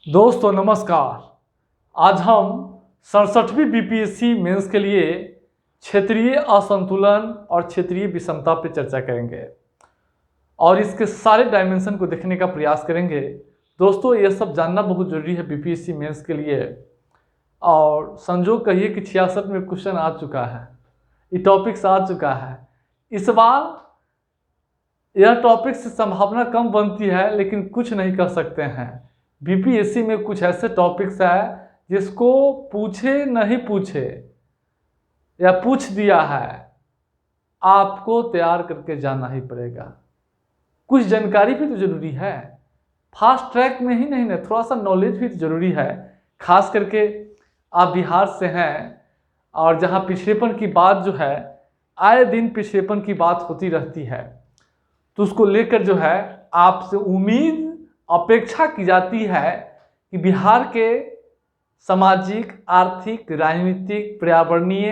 दोस्तों नमस्कार। आज हम 67वीं बीपीएससी मेंस के लिए क्षेत्रीय असंतुलन और क्षेत्रीय विषमता पर चर्चा करेंगे और इसके सारे डायमेंशन को देखने का प्रयास करेंगे। दोस्तों यह सब जानना बहुत ज़रूरी है बीपीएससी मेंस के लिए। और संजोग कहिए कि 66 में क्वेश्चन आ चुका है, ये टॉपिक्स आ चुका है। इस बार यह टॉपिक से संभावना कम बनती है, लेकिन कुछ नहीं कर सकते हैं। बीपीएससी में कुछ ऐसे टॉपिक्स है जिसको पूछे नहीं पूछे या पूछ दिया है, आपको तैयार करके जाना ही पड़ेगा। कुछ जानकारी भी तो जरूरी है, फास्ट ट्रैक में ही नहीं ना, थोड़ा सा नॉलेज भी तो जरूरी है। खास करके आप बिहार से हैं और जहाँ पिछड़ेपन की बात जो है, आए दिन पिछड़ेपन की बात होती रहती है, तो उसको लेकर जो है आपसे उम्मीद अपेक्षा की जाती है कि बिहार के सामाजिक, आर्थिक, राजनीतिक, पर्यावरणीय,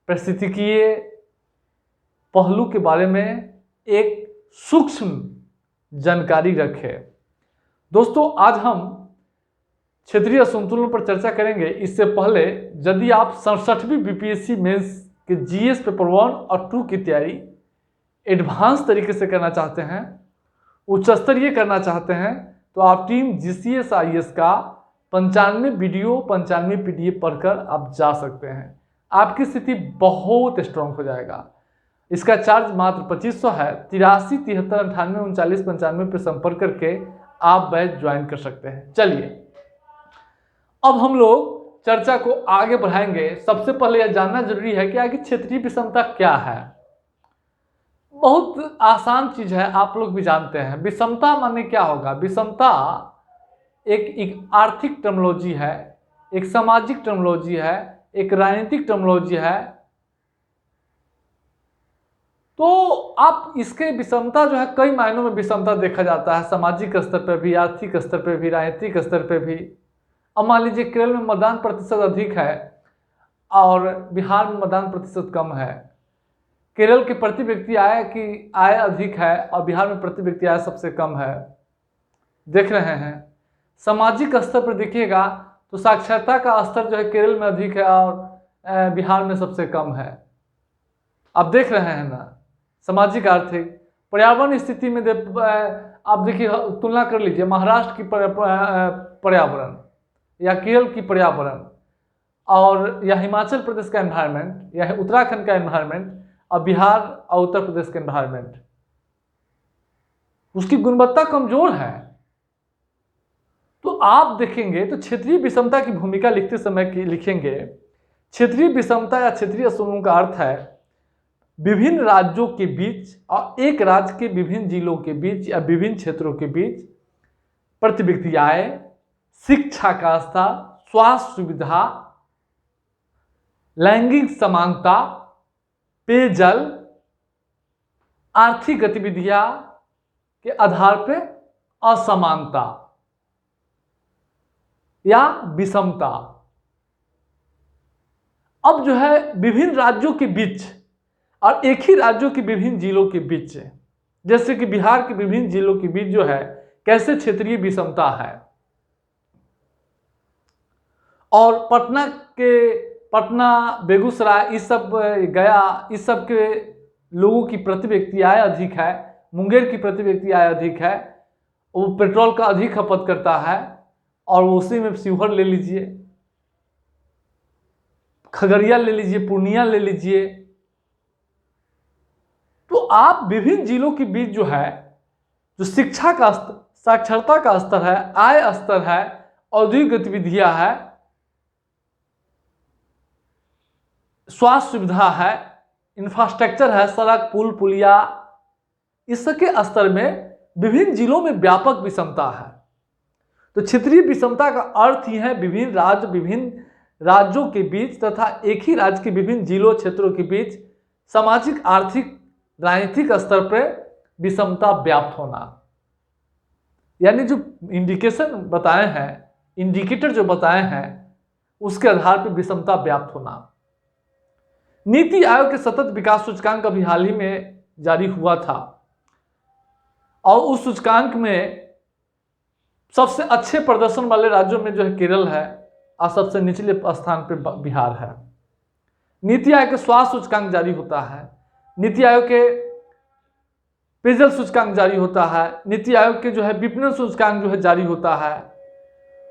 पारिस्थितिकीय पहलू के बारे में एक सूक्ष्म जानकारी रखे। दोस्तों आज हम क्षेत्रीय असंतुलन पर चर्चा करेंगे। इससे पहले यदि आप 67वीं बीपीएससी मेंस के जीएस पेपर 1 और 2 की तैयारी एडवांस तरीके से करना चाहते हैं, उच्च स्तरीय करना चाहते हैं, तो आप टीम जीसीएस आईएएस का 95 वीडियो 95 पीडीएफ पढ़कर आप जा सकते हैं। आपकी स्थिति बहुत स्ट्रांग हो जाएगा। इसका चार्ज मात्र 2500 है। 83 73 98 39 95 पर संपर्क करके आप बैच ज्वाइन कर सकते हैं। चलिए अब हम लोग चर्चा को आगे बढ़ाएंगे। सबसे पहले यह जानना जरूरी है कि आगे क्षेत्रीय विषमता क्या है। बहुत आसान चीज है, आप लोग भी जानते हैं। विषमता माने क्या होगा? विषमता एक आर्थिक टर्मोलॉजी है, एक सामाजिक टर्मोलॉजी है, एक राजनीतिक टर्मोलॉजी है। तो आप इसके विषमता जो है कई मायनों में विषमता देखा जाता है, सामाजिक स्तर पर भी, आर्थिक स्तर पर भी, राजनीतिक स्तर पर भी। अब मान लीजिए केरल में मतदान प्रतिशत अधिक है और बिहार में मतदान प्रतिशत कम है। केरल के प्रति व्यक्ति आय अधिक है और बिहार में प्रति व्यक्ति आय सबसे कम है। देख रहे हैं। सामाजिक स्तर पर देखिएगा तो साक्षरता का स्तर जो है केरल में अधिक है और बिहार में सबसे कम है। आप देख रहे हैं ना। सामाजिक, आर्थिक, पर्यावरण स्थिति में आप देखिए, तुलना कर लीजिए महाराष्ट्र की पर्यावरण या केरल की पर्यावरण और या हिमाचल प्रदेश का एनवायरनमेंट या उत्तराखंड का एनवायरनमेंट और बिहार और उत्तर प्रदेश के एनवायरनमेंट, उसकी गुणवत्ता कमजोर है। तो आप देखेंगे तो क्षेत्रीय विषमता की भूमिका लिखते समय लिखेंगे, क्षेत्रीय विषमता या क्षेत्रीय असंतुलन का अर्थ है विभिन्न राज्यों के बीच और एक राज्य के विभिन्न जिलों के बीच या विभिन्न क्षेत्रों के बीच प्रति व्यक्ति आय, शिक्षा का स्तर, स्वास्थ्य सुविधा, लैंगिक समानता, पेयजल, आर्थिक गतिविधियां के आधार पर असमानता या विषमता। अब जो है विभिन्न राज्यों के बीच और एक ही राज्यों के विभिन्न जिलों के बीच, जैसे कि बिहार के विभिन्न जिलों के बीच जो है कैसे क्षेत्रीय विषमता है। और पटना, बेगूसराय, इस सब, गया, इस सब के लोगों की प्रति व्यक्ति आय अधिक है। मुंगेर की प्रति व्यक्ति आय अधिक है, वो पेट्रोल का अधिक खपत करता है और उसी में शिवहर ले लीजिए, खगड़िया ले लीजिए, पूर्णिया ले लीजिए। तो आप विभिन्न जिलों के बीच जो है जो शिक्षा का स्तर, साक्षरता का स्तर है, आय स्तर है, औद्योगिक गतिविधियां है, स्वास्थ्य सुविधा है, इंफ्रास्ट्रक्चर है, सड़क, पुल, पुलिया, इसके स्तर में विभिन्न जिलों में व्यापक विषमता है। तो क्षेत्रीय विषमता का अर्थ ही है विभिन्न राज्यों के बीच तथा एक ही राज्य के विभिन्न जिलों, क्षेत्रों के बीच सामाजिक, आर्थिक, राजनीतिक स्तर पर विषमता व्याप्त होना। यानी जो इंडिकेशन बताए हैं, इंडिकेटर जो बताए हैं, उसके आधार पर विषमता व्याप्त होना। नीति आयोग के सतत विकास सूचकांक अभी हाल ही में जारी हुआ था और उस सूचकांक में सबसे अच्छे प्रदर्शन वाले राज्यों में जो है केरल है और सबसे निचले स्थान पे बिहार है। नीति आयोग के स्वास्थ्य सूचकांक जारी होता है, नीति आयोग के पेयजल सूचकांक जारी होता है, नीति आयोग के जो है विपणन सूचकांक जो है जारी होता है।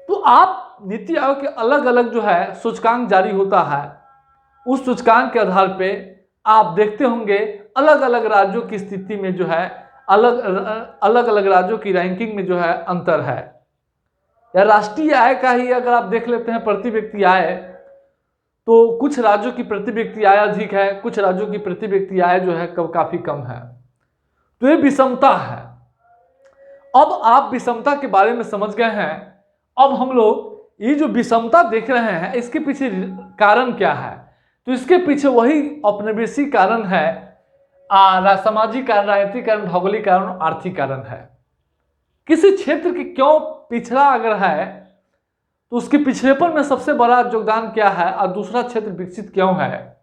तो आप नीति आयोग के अलग अलग जो है सूचकांक जारी होता है, उस सूचकांक के आधार पे आप देखते होंगे अलग अलग राज्यों की स्थिति में जो है अलग अलग राज्यों की रैंकिंग में जो है अंतर है। या राष्ट्रीय आय का ही अगर आप देख लेते हैं प्रति व्यक्ति आय, तो कुछ राज्यों की प्रति व्यक्ति आय अधिक है, कुछ राज्यों की प्रति व्यक्ति आय जो है काफी कम है। तो ये विषमता है। अब आप विषमता के बारे में समझ गए हैं। अब हम लोग ये जो विषमता देख रहे हैं इसके पीछे कारण क्या है, तो इसके पीछे वही औपनिवेशिक कारण है, सामाजिक कारण, राजनीतिक कारण, भौगोलिक कारण और आर्थिक कारण है। किसी क्षेत्र की क्यों पिछड़ा अगर है तो उसके पिछड़ेपन में सबसे बड़ा योगदान क्या है और दूसरा क्षेत्र विकसित क्यों है,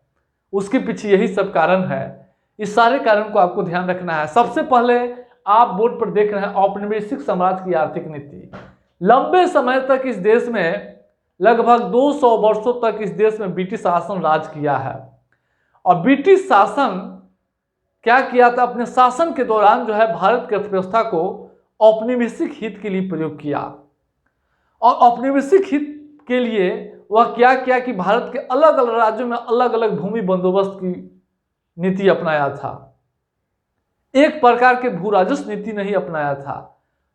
उसके पीछे यही सब कारण है। इस सारे कारण को आपको ध्यान रखना है। सबसे पहले आप बोर्ड पर देख रहे हैं औपनिवेशिक साम्राज्य की आर्थिक नीति। लंबे समय तक इस देश में, लगभग 200 वर्षों तक इस देश में ब्रिटिश शासन राज किया है। और ब्रिटिश शासन क्या किया था, अपने शासन के दौरान जो है भारत की अर्थव्यवस्था को औपनिवेशिक हित के लिए प्रयोग किया। और औपनिवेशिक हित के लिए वह क्या किया कि भारत के अलग अलग राज्यों में अलग अलग भूमि बंदोबस्त की नीति अपनाया था। एक प्रकार के भू राजस्व नीति नहीं अपनाया था।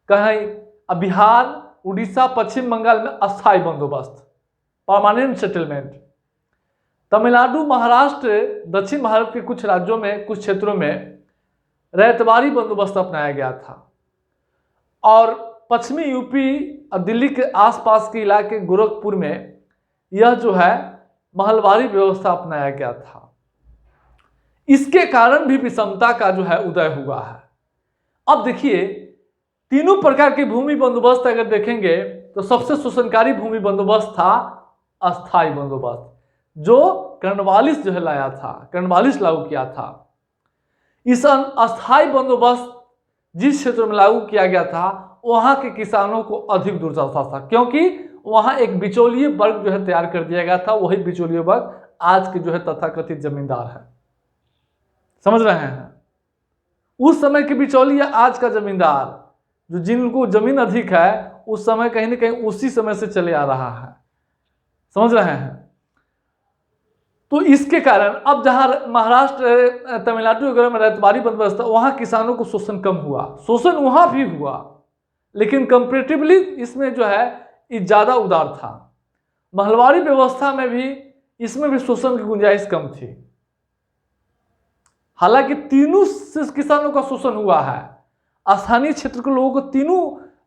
कहीं बिहार, उड़ीसा, पश्चिम बंगाल में अस्थायी बंदोबस्त, परमानेंट सेटलमेंट। तमिलनाडु, महाराष्ट्र, दक्षिण भारत के कुछ राज्यों में, कुछ क्षेत्रों में रैयतवारी बंदोबस्त अपनाया गया था। और पश्चिमी यूपी और दिल्ली के आसपास के इलाके गोरखपुर में यह जो है महलवारी व्यवस्था अपनाया गया था। इसके कारण भी विषमता का जो है उदय हुआ है। अब देखिए, तीनों प्रकार के भूमि बंदोबस्त अगर देखेंगे तो सबसे शोषणकारी भूमि बंदोबस्त था अस्थायी बंदोबस्त, जो कर्नवालिस जो है लाया था, कर्नवालिस लागू किया था। इस अस्थायी बंदोबस्त जिस क्षेत्र में लागू किया गया था वहां के किसानों को अधिक दुर्दशा था, क्योंकि वहां एक बिचौलिए वर्ग जो है तैयार कर दिया गया था। वही बिचौलिए वर्ग आज के जो है तथाकथित जमींदार है। समझ रहे हैं? उस समय के बिचौलिया आज का जमींदार, जो जिनको जमीन अधिक है, उस समय कहीं ना कहीं उसी समय से चले आ रहा है। समझ रहे हैं? तो इसके कारण अब जहां महाराष्ट्र, तमिलनाडु वगैरह में रैयतवारी बंदोबस्त था, वहां किसानों को शोषण कम हुआ। शोषण वहां भी हुआ, लेकिन कंपेरेटिवली इसमें जो है ये ज्यादा उदार था। महलवारी व्यवस्था में भी, इसमें भी शोषण की गुंजाइश कम थी। हालांकि तीनों से किसानों का शोषण हुआ है, स्थानीय क्षेत्र के लोगों को तीनों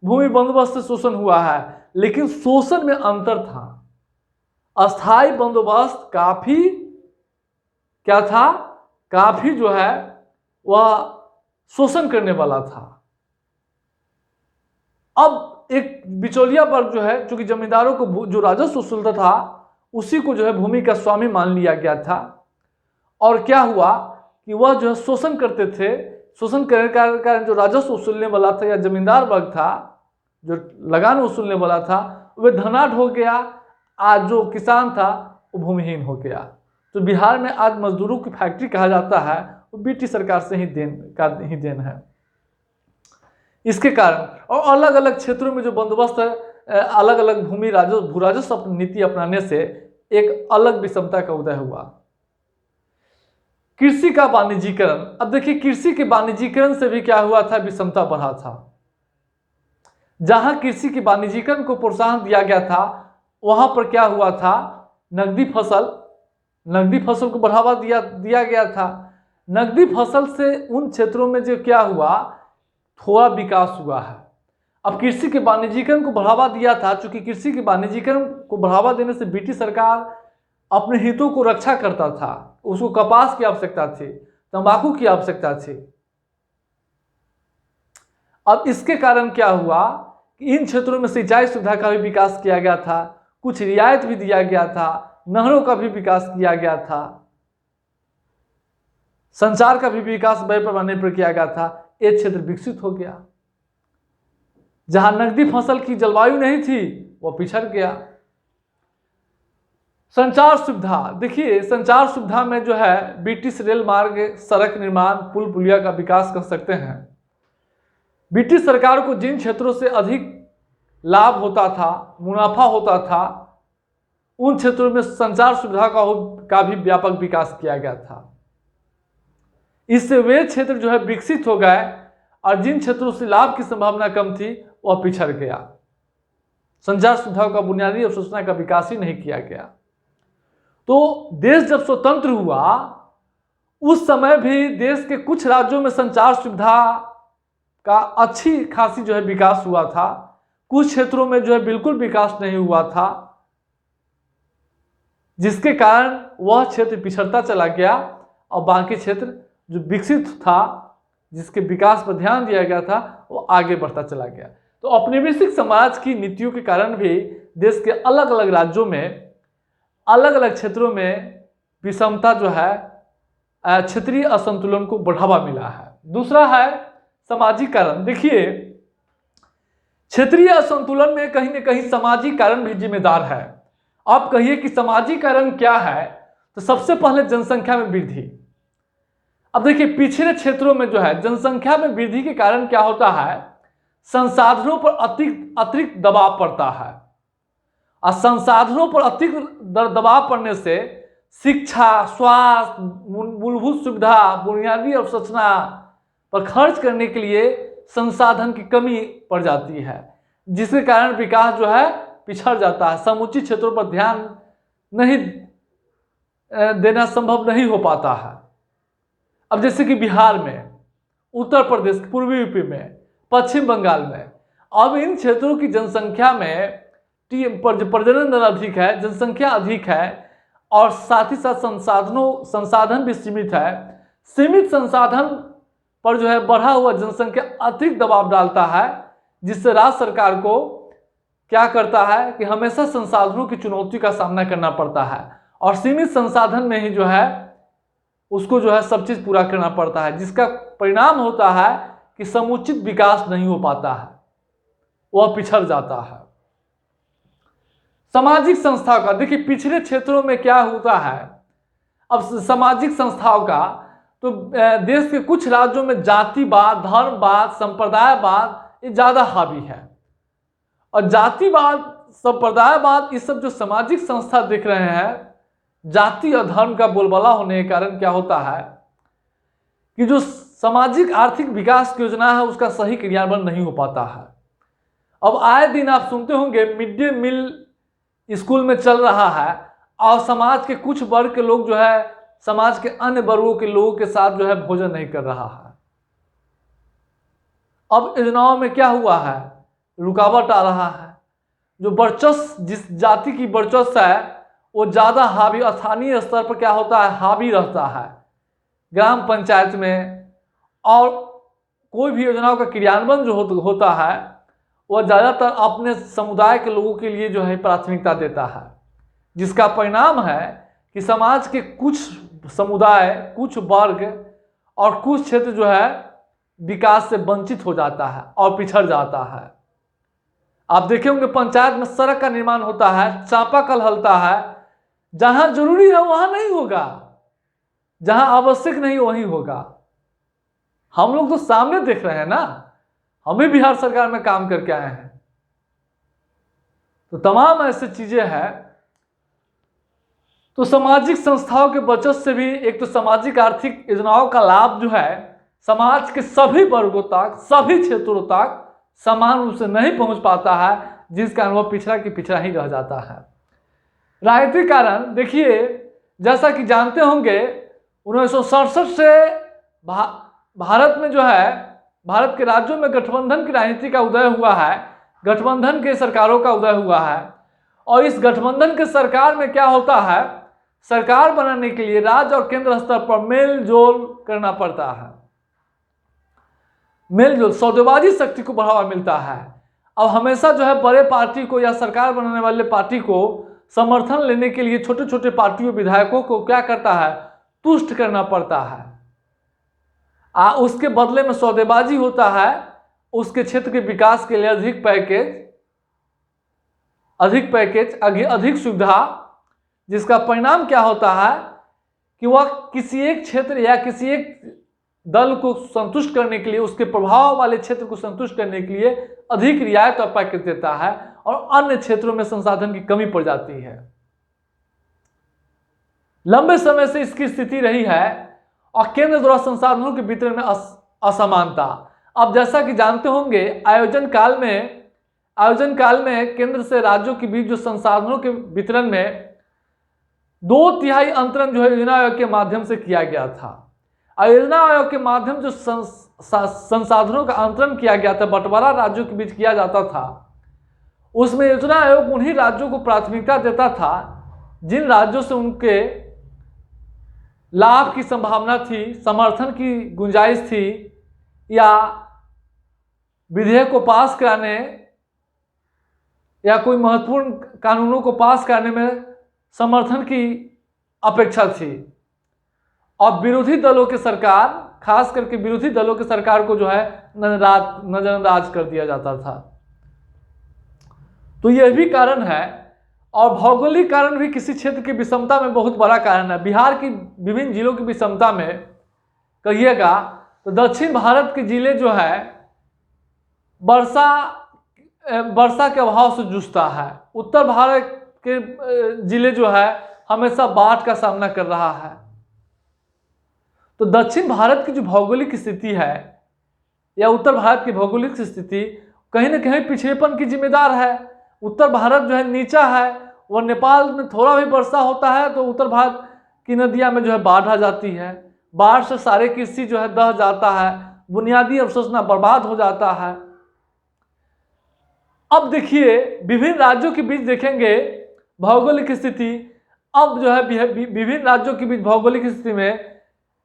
भूमि बंदोबस्त से शोषण हुआ है, लेकिन शोषण में अंतर था। अस्थायी बंदोबस्त काफी क्या था, काफी जो है वह शोषण करने वाला था। अब एक बिचौलिया वर्ग जो है, चूंकि जमींदारों को जो राजस्व वसूलता था उसी को जो है भूमि का स्वामी मान लिया गया था। और क्या हुआ कि वह जो है शोषण करते थे। शोषण करने का कारण जो राजस्व वसूलने वाला था या जमींदार वर्ग था, जो लगान वसूलने वाला था, वह धनाढ्य हो गया। आज जो किसान था वो भूमिहीन हो गया। तो बिहार में आज मजदूरों की फैक्ट्री कहा जाता है, वो ब्रिटिश सरकार से ही देन है। इसके कारण और अलग अलग क्षेत्रों में जो बंदोबस्त अलग अलग भूमि राजस्व, भू राजस्व नीति अपनाने से एक अलग विषमता का उदय हुआ। कृषि का वाणिज्यीकरण। अब देखिए, कृषि के वाणिज्यीकरण से भी क्या हुआ था, विषमता बढ़ा था। जहां कृषि के वाणिज्यीकरण को प्रोत्साहन दिया गया था, वहां पर क्या हुआ था, नकदी फसल को बढ़ावा दिया गया था। नकदी फसल से उन क्षेत्रों में जो क्या हुआ, थोड़ा विकास हुआ है। अब कृषि के वाणिज्यीकरण को बढ़ावा दिया था, चूंकि कृषि के वाणिज्यीकरण को बढ़ावा देने से ब्रिटिश सरकार अपने हितों को रक्षा करता था। उसको कपास की आवश्यकता थी, तंबाकू की आवश्यकता थी। अब इसके कारण क्या हुआ कि इन क्षेत्रों में सिंचाई सुविधा का भी विकास किया गया था, कुछ रियायत भी दिया गया था, नहरों का भी विकास किया गया था, संचार का भी विकास बड़े पैमाने पर किया गया था। ये क्षेत्र विकसित हो गया। जहां नकदी फसल की जलवायु नहीं थी वह पिछड़ गया। संचार सुविधा, देखिए संचार सुविधा में जो है ब्रिटिश रेल मार्ग, सड़क निर्माण, पुल पुलिया का विकास कर सकते हैं। ब्रिटिश सरकार को जिन क्षेत्रों से अधिक लाभ होता था, मुनाफा होता था, उन क्षेत्रों में संचार सुविधा का भी व्यापक विकास किया गया था। इससे वे क्षेत्र जो है विकसित हो गए और जिन क्षेत्रों से लाभ की संभावना कम थी वह पिछड़ गया। संचार सुविधाओं का बुनियादी अवसंरचना का विकास ही नहीं किया गया। तो देश जब स्वतंत्र हुआ उस समय भी देश के कुछ राज्यों में संचार सुविधा का अच्छी खासी जो है विकास हुआ था, कुछ क्षेत्रों में जो है बिल्कुल विकास नहीं हुआ था, जिसके कारण वह क्षेत्र पिछड़ता चला गया और बाकी क्षेत्र जो विकसित था, जिसके विकास पर ध्यान दिया गया था, वो आगे बढ़ता चला गया। तो औपनिवेशिक समाज की नीतियों के कारण भी देश के अलग अलग राज्यों में, अलग अलग क्षेत्रों में विषमता जो है, क्षेत्रीय असंतुलन को बढ़ावा मिला है। दूसरा है सामाजिक कारण। देखिए क्षेत्रीय असंतुलन में कहीं ना कहीं सामाजिक कारण भी जिम्मेदार है। आप कहिए कि सामाजिक कारण क्या है, तो सबसे पहले जनसंख्या में वृद्धि। अब देखिए पिछड़े क्षेत्रों में जो है जनसंख्या में वृद्धि के कारण क्या होता है, संसाधनों पर अतिरिक्त दबाव पड़ता है और संसाधनों पर अतिरिक्त दबाव पड़ने से शिक्षा, स्वास्थ्य, मूलभूत सुविधा, बुनियादी अवसंरचना पर खर्च करने के लिए संसाधन की कमी पड़ जाती है, जिसके कारण विकास जो है पिछड़ जाता है। समुचित क्षेत्रों पर ध्यान नहीं देना संभव नहीं हो पाता है। अब जैसे कि बिहार में, उत्तर प्रदेश, पूर्वी यूपी में, पश्चिम बंगाल में, अब इन क्षेत्रों की जनसंख्या में प्रजनन दर अधिक है, जनसंख्या अधिक है और साथ ही साथ संसाधन भी सीमित है। सीमित संसाधन पर जो है बढ़ा हुआ जनसंख्या अतिरिक्त दबाव डालता है, जिससे राज्य सरकार को क्या करता है कि हमेशा संसाधनों की चुनौती का सामना करना पड़ता है और सीमित संसाधन में ही जो है उसको जो है सब चीज पूरा करना पड़ता है, जिसका परिणाम होता है कि समुचित विकास नहीं हो पाता है, वह पिछड़ जाता है। सामाजिक संस्थाओं का, देखिए पिछड़े क्षेत्रों में क्या होता है, अब सामाजिक संस्थाओं का तो देश के कुछ राज्यों में जातिवाद, धर्मवाद, संप्रदायवाद ये ज्यादा हावी है और जातिवाद, संप्रदायवाद, इस सब जो सामाजिक संस्था दिख रहे हैं, जाति और धर्म का बोलबाला होने के कारण क्या होता है कि जो सामाजिक आर्थिक विकास की योजना है उसका सही क्रियान्वयन नहीं हो पाता है। अब आए दिन आप सुनते होंगे मिड डे मील स्कूल में चल रहा है और समाज के कुछ वर्ग के लोग जो है समाज के अन्य वर्गों के लोगों के साथ जो है भोजन नहीं कर रहा है। अब योजनाओं में क्या हुआ है, रुकावट आ रहा है। जो वर्चस्व, जिस जाति की वर्चस्व है वो ज़्यादा हावी, स्थानीय स्तर पर क्या होता है, हावी रहता है ग्राम पंचायत में, और कोई भी योजनाओं का क्रियान्वयन जो होता है वह ज़्यादातर अपने समुदाय के लोगों के लिए जो है प्राथमिकता देता है, जिसका परिणाम है कि समाज के कुछ समुदाय, कुछ वर्ग और कुछ क्षेत्र जो है विकास से वंचित हो जाता है और पिछड़ जाता है। आप देखे होंगे पंचायत में सड़क का निर्माण होता है, चापाकल हलता है, जहां जरूरी है वहां नहीं होगा, जहां आवश्यक नहीं वहीं होगा। हम लोग तो सामने देख रहे हैं ना, हम भी बिहार सरकार में काम करके आए हैं। तो तमाम ऐसी चीजें हैं। तो सामाजिक संस्थाओं के बचत से भी एक तो सामाजिक आर्थिक योजनाओं का लाभ जो है समाज के सभी वर्गों तक, सभी क्षेत्रों तक समान रूप से नहीं पहुंच पाता है, जिस कारण वह पिछड़ा की पिछड़ा ही रह जाता है। राजनीतिक कारण, देखिए जैसा कि जानते होंगे 1967 से भारत में जो है, भारत के राज्यों में गठबंधन की राजनीति का उदय हुआ है, गठबंधन के सरकारों का उदय हुआ है। और इस गठबंधन के सरकार में क्या होता है, सरकार बनाने के लिए राज्य और केंद्र स्तर पर मेल जोल करना पड़ता है। मेल जोल, सौदेबाजी शक्ति को बढ़ावा मिलता है। अब हमेशा जो है बड़े पार्टी को या सरकार बनाने वाले पार्टी को समर्थन लेने के लिए छोटे छोटे पार्टियों, विधायकों को क्या करता है, तुष्ट करना पड़ता है। उसके बदले में सौदेबाजी होता है उसके क्षेत्र के विकास के लिए अधिक पैकेज, अधिक सुविधा, जिसका परिणाम क्या होता है कि वह किसी एक क्षेत्र या किसी एक दल को संतुष्ट करने के लिए, उसके प्रभाव वाले क्षेत्र को संतुष्ट करने के लिए अधिक रियायत और पैकेज देता है और अन्य क्षेत्रों में संसाधन की कमी पड़ जाती है। लंबे समय से इसकी स्थिति रही है और केंद्र द्वारा संसाधनों के वितरण में असमानता। अब जैसा कि जानते होंगे, आयोजन काल में केंद्र से राज्यों के बीच जो संसाधनों के वितरण में 2/3 अंतरण जो है योजना आयोग के माध्यम से किया गया था। योजना आयोग के माध्यम जो संसाधनों का अंतरण किया गया था, बंटवारा राज्यों के बीच किया जाता था, उसमें योजना आयोग उन्हीं राज्यों को प्राथमिकता देता था जिन राज्यों से उनके लाभ की संभावना थी, समर्थन की गुंजाइश थी, या विधेयक को पास कराने या कोई महत्वपूर्ण कानूनों को पास करने में समर्थन की अपेक्षा थी। और विरोधी दलों की सरकार, खास करके विरोधी दलों की सरकार को जो है नजरअंदाज कर दिया जाता था। तो यह भी कारण है, और भौगोलिक कारण भी किसी क्षेत्र की विषमता में बहुत बड़ा कारण है। बिहार की विभिन्न जिलों की विषमता में कहिएगा तो दक्षिण भारत के जिले जो है वर्षा के अभाव से जूझता है, उत्तर भारत के जिले जो है हमेशा बाढ़ का सामना कर रहा है। तो दक्षिण भारत की जो भौगोलिक स्थिति है या उत्तर भारत की भौगोलिक स्थिति कहीं ना कहीं पिछड़ेपन की जिम्मेदार है। उत्तर भारत जो है नीचा है, और नेपाल में थोड़ा भी वर्षा होता है तो उत्तर भारत की नदियां में जो है बाढ़ आ जाती है। बाढ़ से सारे कृषि जो है दह जाता है, बुनियादी अवशोषण बर्बाद हो जाता है। अब देखिए विभिन्न राज्यों के बीच देखेंगे भौगोलिक स्थिति, अब जो है विभिन्न राज्यों के बीच भौगोलिक स्थिति में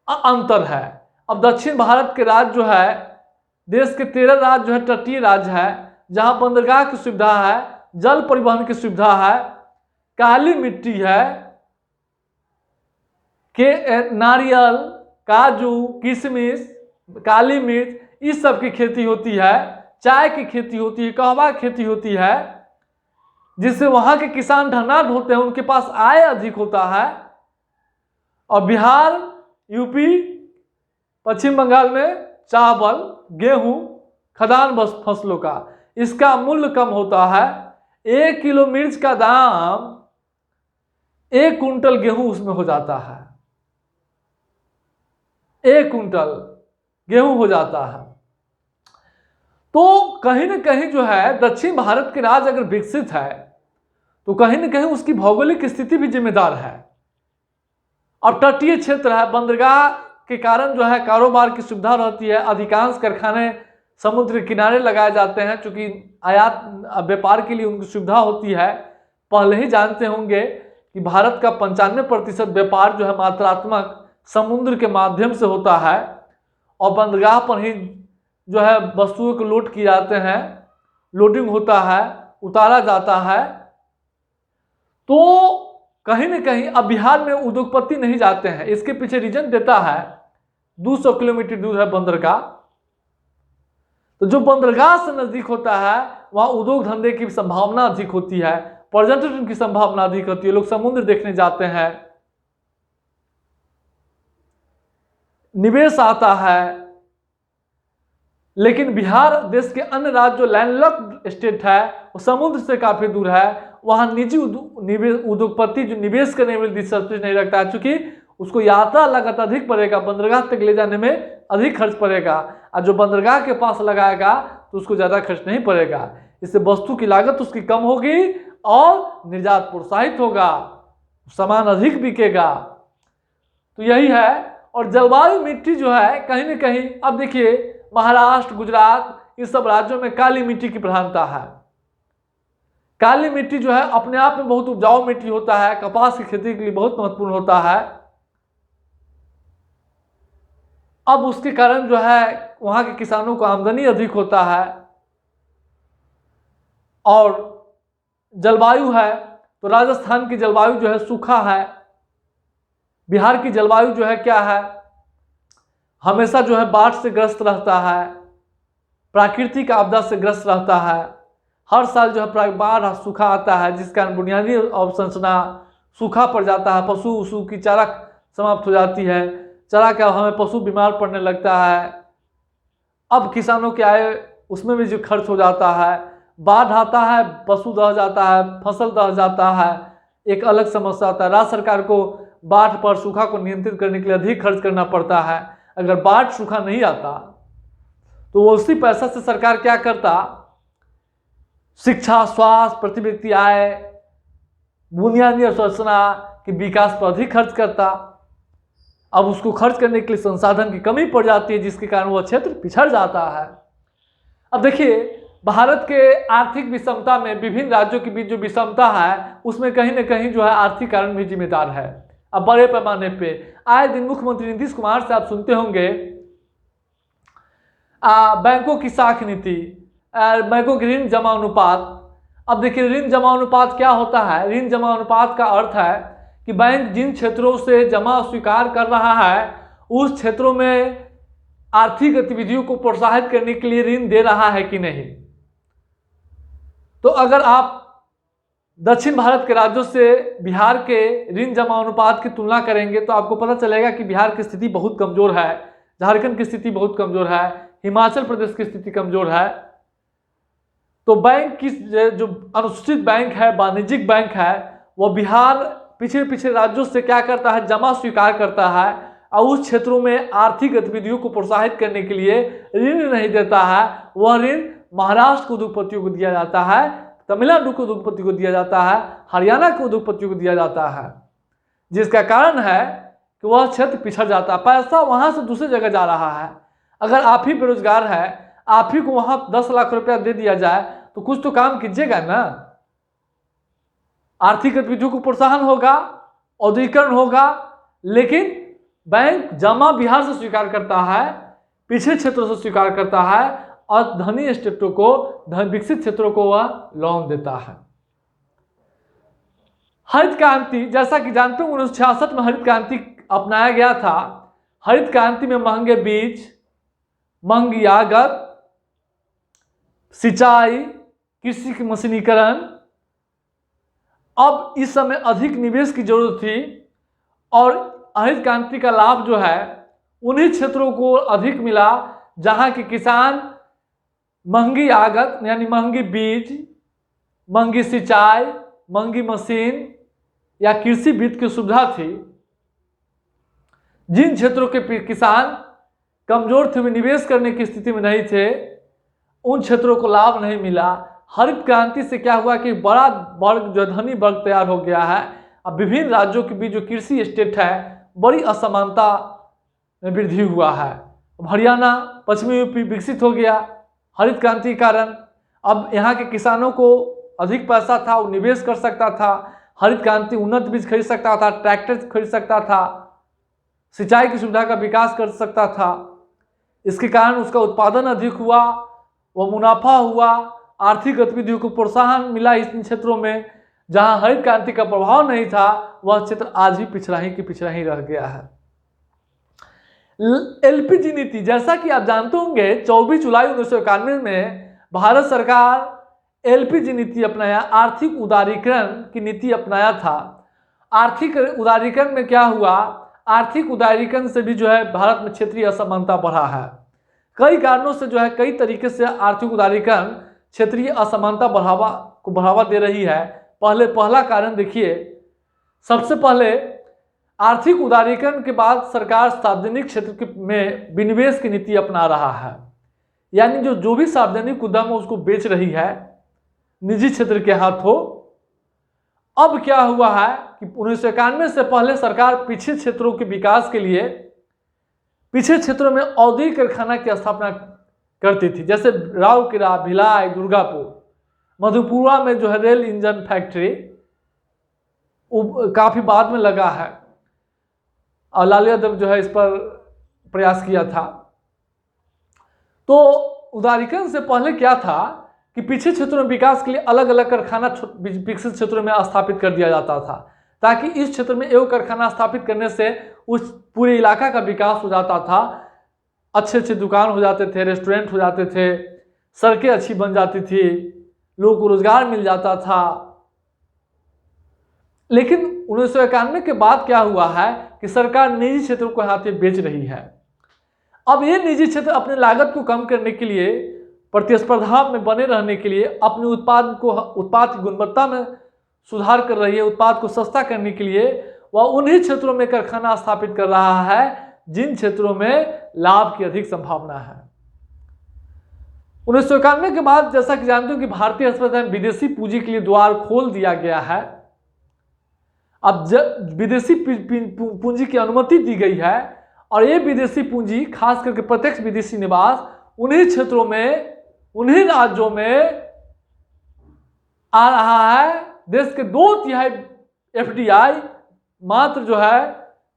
अंतर है। अब दक्षिण भारत के राज्य जो है, देश के 13 राज्य जो है तटीय राज्य है, जहां बंदरगाह की सुविधा है, जल परिवहन की सुविधा है, काली मिट्टी है, नारियल, काजू, किशमिश, काली मिर्च, इस सब की खेती होती है, चाय की खेती होती है, कहवा की खेती होती है, जिससे वहां के किसान धनाढ्य होते हैं, उनके पास आय अधिक होता है। और बिहार, यूपी, पश्चिम बंगाल में चावल, गेहूं, खदान फसलों का इसका मूल्य कम होता है। 1 किलो मिर्च का दाम 1 कुंटल गेहूं उसमें हो जाता है, 1 कुंटल गेहूं हो जाता है। तो कहीं ना कहीं जो है दक्षिण भारत के राज्य अगर विकसित है तो कहीं ना कहीं उसकी भौगोलिक स्थिति भी जिम्मेदार है। और तटीय क्षेत्र है, बंदरगाह के कारण जो है कारोबार की सुविधा रहती है, अधिकांश कारखाने समुद्र के किनारे लगाए जाते हैं, चूंकि आयात व्यापार के लिए उनकी सुविधा होती है। पहले ही जानते होंगे कि भारत का 95% व्यापार जो है मात्रात्मक समुद्र के माध्यम से होता है, और बंदरगाह पर ही जो है वस्तुओं को लोड किए जाते हैं, लोडिंग होता है, उतारा जाता है। तो कहीं ना कहीं अब बिहार में उद्योगपति नहीं जाते हैं, इसके पीछे रीजन देता है 200 किलोमीटर दूर है बंदरगाह। तो जो बंदरगाह से नजदीक होता है वहां उद्योग धंधे की संभावना अधिक होती है, पर्यटन की संभावना अधिक होती है, लोग समुद्र देखने जाते हैं, निवेश आता है। लेकिन बिहार देश के अन्य राज्य जो लैंडलॉक्ड स्टेट है, वो समुद्र से काफी दूर है, वहां निजी उद्योगपति जो निवेश करने में दिलचस्पी नहीं रखता है, चूंकि उसको यात्रा लागत अधिक पड़ेगा, बंदरगाह तक ले जाने में अधिक खर्च पड़ेगा, और जो बंदरगाह के पास लगाएगा तो उसको ज्यादा खर्च नहीं पड़ेगा। इससे वस्तु की लागत उसकी कम होगी और निर्यात प्रोत्साहित होगा, सामान अधिक बिकेगा। तो यही है। और जलवायु मिट्टी जो है कहीं ना कहीं, अब देखिए महाराष्ट्र, गुजरात, इस सब राज्यों में काली मिट्टी की प्रधानता है। काली मिट्टी जो है अपने आप में बहुत उपजाऊ मिट्टी होता है, कपास की खेती के लिए बहुत महत्वपूर्ण होता है। अब उसके कारण जो है वहां के किसानों को आमदनी अधिक होता है। और जलवायु है तो राजस्थान की जलवायु जो है सूखा है, बिहार की जलवायु जो है क्या है, हमेशा जो है बाढ़ से ग्रस्त रहता है, प्राकृतिक आपदा से ग्रस्त रहता है। हर साल जो है बाढ़ सूखा आता है, जिस कारण बुनियादी अवसंरचना सूखा पड़ जाता है, पशु उशु की चारा समाप्त हो जाती है, चारा के अभाव में पशु बीमार पड़ने लगता है। अब किसानों के आय उसमें भी जो खर्च हो जाता है, बाढ़ आता है, पशु दह जाता है, फसल दह जाता है, एक अलग समस्या आता है। राज्य सरकार को बाढ़ पर सूखा को नियंत्रित करने के लिए अधिक खर्च करना पड़ता है। अगर बाढ़ सूखा नहीं आता तो वो उसी पैसा से सरकार क्या करता, शिक्षा, स्वास्थ्य, प्रति व्यक्ति आय, बुनियादी अवसंरचना के विकास पर अधिक खर्च करता। अब उसको खर्च करने के लिए संसाधन की कमी पड़ जाती है, जिसके कारण वह क्षेत्र पिछड़ जाता है। अब देखिए, भारत के आर्थिक विषमता में विभिन्न राज्यों के बीच जो विषमता है, उसमें कहीं ना कहीं जो है आर्थिक कारण भी जिम्मेदार है। अब बड़े पैमाने पे आए दिन मुख्यमंत्री नीतीश कुमार से आप सुनते होंगे बैंकों की साख नीति, बैंकों की ऋण जमा अनुपात। अब देखिए, ऋण जमा अनुपात क्या होता है? ऋण जमा अनुपात का अर्थ है कि बैंक जिन क्षेत्रों से जमा स्वीकार कर रहा है, उस क्षेत्रों में आर्थिक गतिविधियों को प्रोत्साहित करने के लिए ऋण दे रहा है कि नहीं। तो अगर आप दक्षिण भारत के राज्यों से बिहार के ऋण जमा अनुपात की तुलना करेंगे तो आपको पता चलेगा कि बिहार की स्थिति बहुत कमजोर है, झारखंड की स्थिति बहुत कमजोर है, हिमाचल प्रदेश की स्थिति कमजोर है। तो बैंक की जो अनुसूचित बैंक है, वाणिज्यिक बैंक है, वह बिहार पिछले पिछले राज्यों से क्या करता है, जमा स्वीकार करता है और उस क्षेत्रों में आर्थिक गतिविधियों को प्रोत्साहित करने के लिए ऋण नहीं देता है। वह ऋण महाराष्ट्र के उद्योगपतियों को दिया जाता है, तमिलनाडु के उद्योगपतियों को दिया जाता है, हरियाणा के उद्योगपतियों को दिया जाता है, जिसका कारण है कि वह क्षेत्र पिछड़ जाता है। पैसा वहां से दूसरी जगह जा रहा है। अगर आप ही बेरोजगार है, आप ही को वहां 10 लाख रुपया दे दिया जाए तो कुछ तो काम कीजिएगा ना। आर्थिक गतिविधियों को प्रोत्साहन होगा, औद्योगिकरण होगा, लेकिन बैंक जमा बिहार से स्वीकार करता है, पिछड़े क्षेत्रों से स्वीकार करता है और धनी स्टेटों को, विकसित क्षेत्रों को वह लोन देता है। हरित क्रांति, जैसा कि जानते हैं 1966 में हरित क्रांति अपनाया गया था। हरित क्रांति में महंगे बीज, महंगी आगत, सिंचाई, कृषि की मशीनीकरण, अब इस समय अधिक निवेश की जरूरत थी और हरित क्रांति का लाभ जो है उन्हीं क्षेत्रों को अधिक मिला जहां के किसान महंगी आगत यानी महंगी बीज, महंगी सिंचाई, महंगी मशीन या कृषि वित्त की सुविधा थी। जिन क्षेत्रों के किसान कमजोर थे, वे निवेश करने की स्थिति में नहीं थे, उन क्षेत्रों को लाभ नहीं मिला। हरित क्रांति से क्या हुआ कि बड़ा वर्ग जो धनी वर्ग तैयार हो गया है। अब विभिन्न राज्यों के बीच जो कृषि स्टेट है, बड़ी असमानता में वृद्धि हुआ है। अब हरियाणा, पश्चिमी यूपी विकसित हो गया हरित क्रांति के कारण। अब यहाँ के किसानों को अधिक पैसा था, वो निवेश कर सकता था, हरित क्रांति उन्नत बीज खरीद सकता था, ट्रैक्टर खरीद सकता था, सिंचाई की सुविधा का विकास कर सकता था। इसके कारण उसका उत्पादन अधिक हुआ, वह मुनाफा हुआ, आर्थिक गतिविधियों को प्रोत्साहन मिला। इन क्षेत्रों में जहां हरित क्रांति का प्रभाव नहीं था, वह क्षेत्र आज भी पिछड़ा ही रह गया है। एलपीजी नीति, जैसा कि आप जानते होंगे 24 जुलाई 1991 में भारत सरकार एलपीजी नीति अपनाया, आर्थिक उदारीकरण की नीति अपनाया था। आर्थिक उदारीकरण में क्या हुआ, आर्थिक उदारीकरण से भी जो है भारत में क्षेत्रीय असमानता बढ़ा है। कई कारणों से जो है, कई तरीके से आर्थिक उदारीकरण क्षेत्रीय असमानता बढ़ावा दे रही है। पहला कारण देखिए, सबसे पहले आर्थिक उदारीकरण के बाद सरकार सार्वजनिक क्षेत्र में विनिवेश की नीति अपना रहा है। यानी जो भी सार्वजनिक उद्यम है उसको बेच रही है निजी क्षेत्र के हाथों। अब क्या हुआ है कि 1991 से पहले सरकार पिछड़े क्षेत्रों के विकास के लिए पिछड़े क्षेत्रों में औद्योगिक कारखाना की स्थापना करती थी, जैसे राउरकेला, भिलाई, दुर्गापुर, मधेपुरा में जो है रेल इंजन फैक्ट्री काफी बाद में लगा है और लालू यादव जो है इस पर प्रयास किया था। तो उदारीकरण से पहले क्या था कि पिछड़े क्षेत्रों में विकास के लिए अलग अलग कारखाना विकसित क्षेत्रों में स्थापित कर दिया जाता था, ताकि इस क्षेत्र में एक कारखाना स्थापित करने से उस पूरे इलाका का विकास हो जाता था। अच्छे अच्छे दुकान हो जाते थे, रेस्टोरेंट हो जाते थे, सड़कें अच्छी बन जाती थी, लोगों को रोजगार मिल जाता था। लेकिन 1991 के बाद क्या हुआ है कि सरकार निजी क्षेत्रों को हाथ में बेच रही है। अब ये निजी क्षेत्र अपने लागत को कम करने के लिए, प्रतिस्पर्धा में बने रहने के लिए, अपने उत्पाद की गुणवत्ता में सुधार कर रही है, उत्पाद को सस्ता करने के लिए वह उन्हीं क्षेत्रों में कारखाना स्थापित कर रहा है जिन क्षेत्रों में लाभ की अधिक संभावना है। 1991 के बाद जैसा कि जानते हो कि भारतीय अर्थव्यवस्था में विदेशी पूंजी के लिए द्वार खोल दिया गया है। अब विदेशी पूंजी की अनुमति दी गई है और ये विदेशी पूंजी खास करके प्रत्यक्ष विदेशी निवास उन्हीं क्षेत्रों में, उन्हीं राज्यों में आ रहा है। देश के 2/3 FDI मात्र जो है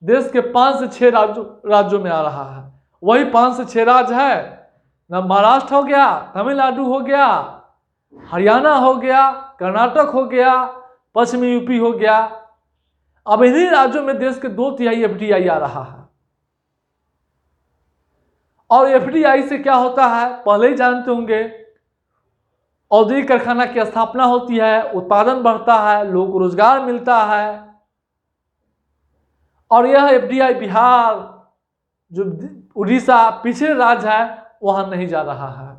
देश के 5 से 6 राज्यों में आ रहा है। वही 5 से 6 राज्य है ना, महाराष्ट्र हो गया, तमिलनाडु हो गया, हरियाणा हो गया, कर्नाटक हो गया, पश्चिमी यूपी हो गया। अब इन्हीं राज्यों में देश के 2/3 FDI आ रहा है। और FDI से क्या होता है पहले ही जानते होंगे, औद्योगिक कारखाना की स्थापना होती है, उत्पादन बढ़ता है, लोगों को रोजगार मिलता है। और यह FDI बिहार, जो उड़ीसा पिछड़े राज्य है, वहां नहीं जा रहा है।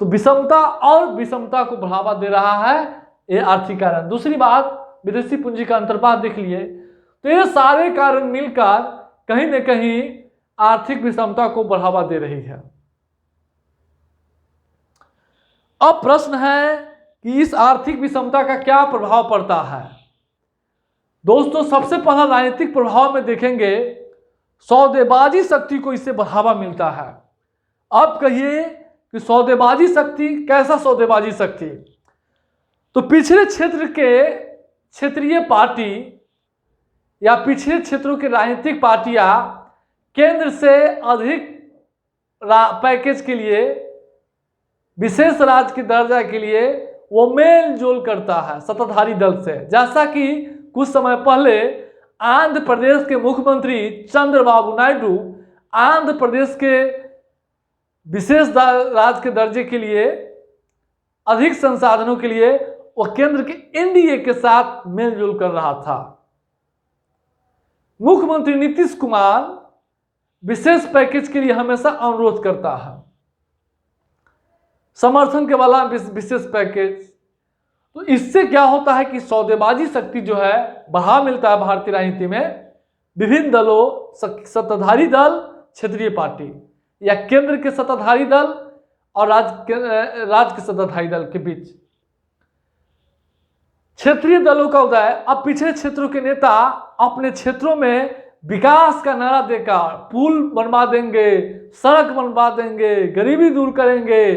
तो विषमता और विषमता को बढ़ावा दे रहा है ये आर्थिक कारण। दूसरी बात, विदेशी पूंजी का अंतर्भाव देख लिए तो ये सारे कारण मिलकर कहीं न कहीं आर्थिक विषमता को बढ़ावा दे रही है। अब प्रश्न है कि इस आर्थिक विषमता का क्या प्रभाव पड़ता है। दोस्तों, सबसे पहला राजनीतिक प्रभाव में देखेंगे, सौदेबाजी शक्ति को इससे बढ़ावा मिलता है। अब कहिए कि सौदेबाजी शक्ति, कैसा सौदेबाजी शक्ति? तो पिछड़े क्षेत्र के क्षेत्रीय पार्टी या पिछड़े क्षेत्रों के राजनीतिक पार्टियां केंद्र से अधिक पैकेज के लिए, विशेष राज्य के दर्जा के लिए वो मेल जोल करता है सत्ताधारी दल से। जैसा कि कुछ समय पहले आंध्र प्रदेश के मुख्यमंत्री चंद्रबाबू नायडू आंध्र प्रदेश के विशेष राज्य के दर्जे के लिए, अधिक संसाधनों के लिए वो केंद्र के NDA के साथ मेलजोल कर रहा था। मुख्यमंत्री नीतीश कुमार विशेष पैकेज के लिए हमेशा अनुरोध करता है, समर्थन के वाला विशेष पैकेज। तो इससे क्या होता है कि सौदेबाजी शक्ति जो है बढ़ावा मिलता है भारतीय राजनीति में। विभिन्न दलों, सत्ताधारी दल, क्षेत्रीय पार्टी या केंद्र के सत्ताधारी दल और राज्य के सत्ताधारी दल के बीच क्षेत्रीय दलों का उदय। अब पिछड़े क्षेत्रों के नेता अपने क्षेत्रों में विकास का नारा देकर पुल बनवा देंगे, सड़क बनवा देंगे, गरीबी दूर करेंगे।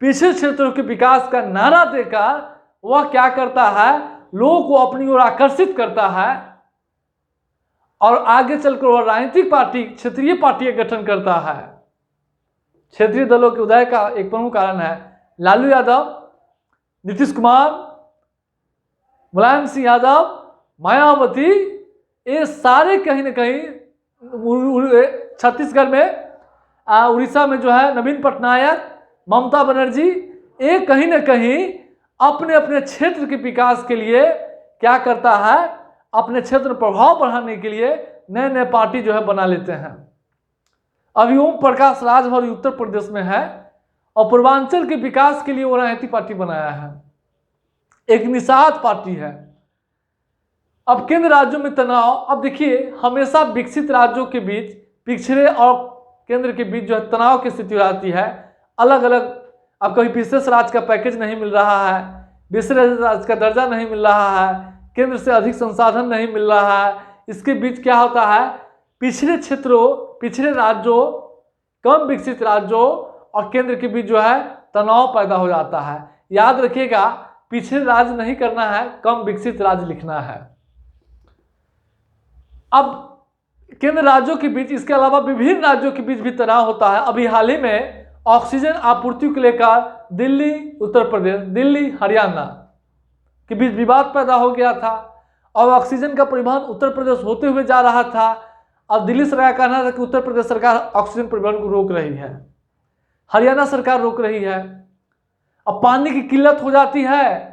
पिछड़े क्षेत्रों के विकास का नारा देकर वह क्या करता है, लोगों को अपनी ओर आकर्षित करता है और आगे चलकर वह राजनीतिक पार्टी, क्षेत्रीय पार्टी का गठन करता है। क्षेत्रीय दलों के उदय का एक प्रमुख कारण है लालू यादव, नीतीश कुमार, मुलायम सिंह यादव, मायावती। ये सारे कहीं न कहीं छत्तीसगढ़ में, उड़ीसा में जो है नवीन पटनायक, ममता बनर्जी, ये कहीं न कहीं अपने अपने क्षेत्र के विकास के लिए क्या करता है, अपने क्षेत्र में प्रभाव बढ़ाने के लिए नए नए पार्टी जो है बना लेते हैं। अभी ओम प्रकाश राजभर उत्तर प्रदेश में है और पूर्वांचल के विकास के लिए वो राजनीतिक पार्टी बनाया है, एक निषाद पार्टी है। अब केंद्र राज्यों में तनाव। अब देखिए, हमेशा विकसित राज्यों के बीच, पिछड़े और केंद्र के बीच जो है तनाव की स्थिति आती है। अलग अलग, अब कभी विशेष राज्य का पैकेज नहीं मिल रहा है, विशेष राज्य का दर्जा नहीं मिल रहा है, केंद्र से अधिक संसाधन नहीं मिल रहा है। इसके बीच क्या होता है, पिछड़े क्षेत्रों, पिछड़े राज्यों, कम विकसित राज्यों और केंद्र के बीच जो है तनाव पैदा हो जाता है। याद रखिएगा, पिछड़े राज्य नहीं करना है, कम विकसित राज्य लिखना है। अब केंद्र राज्यों के बीच, इसके अलावा विभिन्न राज्यों के बीच भी तनाव होता है। अभी हाल ही में ऑक्सीजन आपूर्ति को लेकर दिल्ली, उत्तर प्रदेश, दिल्ली, हरियाणा के बीच विवाद पैदा हो गया था और ऑक्सीजन का परिवहन उत्तर प्रदेश होते हुए जा रहा था। अब दिल्ली सरकार का कहना था कि उत्तर प्रदेश सरकार ऑक्सीजन परिवहन को रोक रही है। हरियाणा सरकार रोक रही है। अब पानी की किल्लत हो जाती है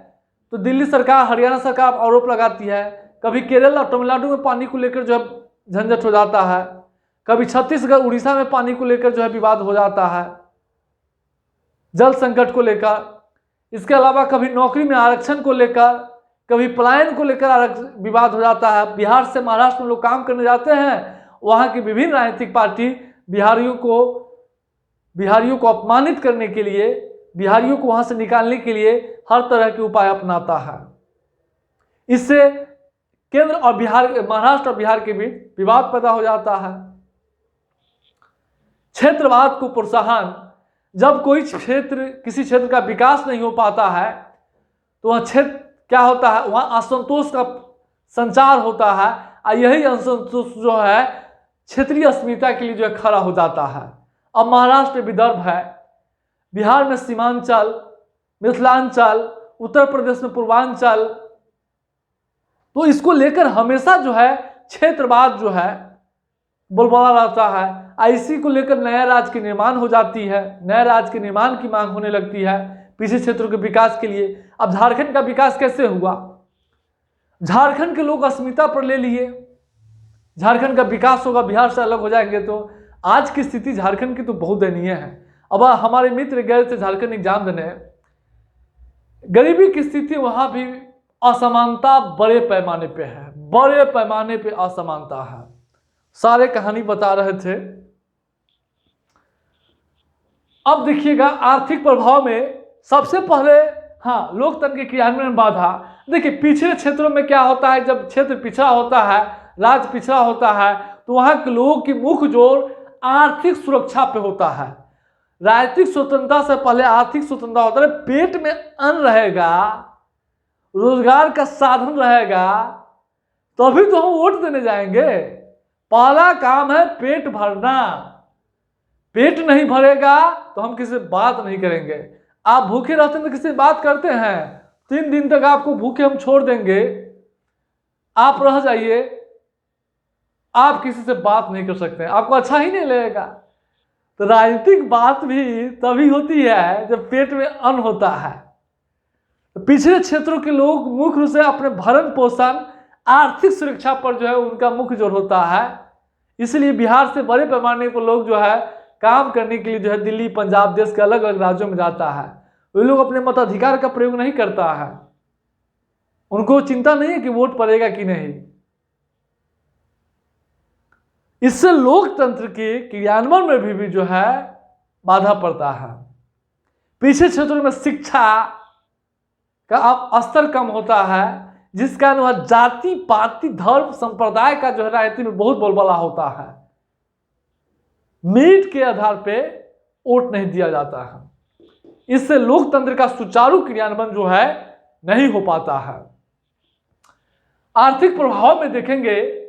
तो दिल्ली सरकार, हरियाणा सरकार आरोप लगाती है। कभी केरल और तमिलनाडु में पानी को लेकर जो है झंझट हो जाता है, कभी छत्तीसगढ़ उड़ीसा में पानी को लेकर जो है विवाद हो जाता है, जल संकट को लेकर। इसके अलावा कभी नौकरी में आरक्षण को लेकर, कभी पलायन को लेकर विवाद हो जाता है। बिहार से महाराष्ट्र में लोग काम करने जाते हैं, वहाँ की विभिन्न राजनीतिक पार्टी बिहारियों को अपमानित करने के लिए, बिहारियों को वहाँ से निकालने के लिए हर तरह के उपाय अपनाता है। इससे केंद्र और महाराष्ट्र और बिहार के बीच विवाद पैदा हो जाता है। क्षेत्रवाद को प्रोत्साहन, जब कोई किसी क्षेत्र का विकास नहीं हो पाता है तो वह क्षेत्र क्या होता है, वहाँ असंतोष का संचार होता है, और यही असंतोष जो है क्षेत्रीय अस्मिता के लिए जो है खड़ा हो जाता है। अब महाराष्ट्र में विदर्भ है, बिहार में सीमांचल, मिथिलांचल, उत्तर प्रदेश में पूर्वांचल, तो इसको लेकर हमेशा जो है क्षेत्रवाद जो है बोलबाला रहता है। इसी को लेकर नया राज्य की निर्माण हो जाती है, नया राज्य के निर्माण की मांग होने लगती है पिछड़े क्षेत्रों के विकास के लिए। अब झारखंड का विकास कैसे हुआ? झारखंड के लोग अस्मिता पर ले लिए, झारखंड का विकास होगा, बिहार से अलग हो जाएंगे। तो आज की स्थिति झारखंड की तो बहुत दयनीय है। अब हमारे मित्र गए थे झारखंड एग्जाम देने, गरीबी की स्थिति वहां भी असमानता बड़े पैमाने पे है, बड़े पैमाने पे असमानता है। सारे कहानी बता रहे थे। अब देखिएगा आर्थिक प्रभाव में सबसे पहले, हाँ, लोकतंत्र के क्रियान्वयन में बाधा। देखिए पिछड़े क्षेत्रों में क्या होता है, जब क्षेत्र पिछड़ा होता है, राज्य पिछड़ा होता है, तो वहां के लोगों की मुख्य जोर आर्थिक सुरक्षा पे होता है। राजनीतिक स्वतंत्रता से पहले आर्थिक स्वतंत्रता होता है। पेट में अन्न रहेगा, रोजगार का साधन रहेगा, तभी तो हम वोट देने जाएंगे। पहला काम है पेट भरना। पेट नहीं भरेगा तो हम किसी से बात नहीं करेंगे। आप भूखे रहते हैं तो किसी से बात करते हैं? 3 दिन तक आपको भूखे हम छोड़ देंगे, आप रह जाइए, आप किसी से बात नहीं कर सकते, आपको अच्छा ही नहीं लगेगा। तो राजनीतिक बात भी तभी होती है जब पेट में अन्न होता है। तो पिछड़े क्षेत्रों के लोग मुख्य रूप से अपने भरण पोषण, आर्थिक सुरक्षा पर जो है उनका मुख्य जोर होता है। इसलिए बिहार से बड़े पैमाने पर लोग जो है काम करने के लिए जो है दिल्ली, पंजाब, देश के अलग अलग राज्यों में जाता है। वे लोग अपने मताधिकार का प्रयोग नहीं करता है, उनको चिंता नहीं है कि वोट पड़ेगा कि नहीं। इससे लोकतंत्र के क्रियान्वयन में भी जो है बाधा पड़ता है। पिछड़े क्षेत्रों में शिक्षा का स्तर कम होता है, जिस कारण वह जाति, पाति, धर्म, संप्रदाय का जो है राजनीति में बहुत बोलबाला होता है। मेरिट के आधार पे वोट नहीं दिया जाता है। इससे लोकतंत्र का सुचारू क्रियान्वयन जो है नहीं हो पाता है। आर्थिक प्रभाव में देखेंगे,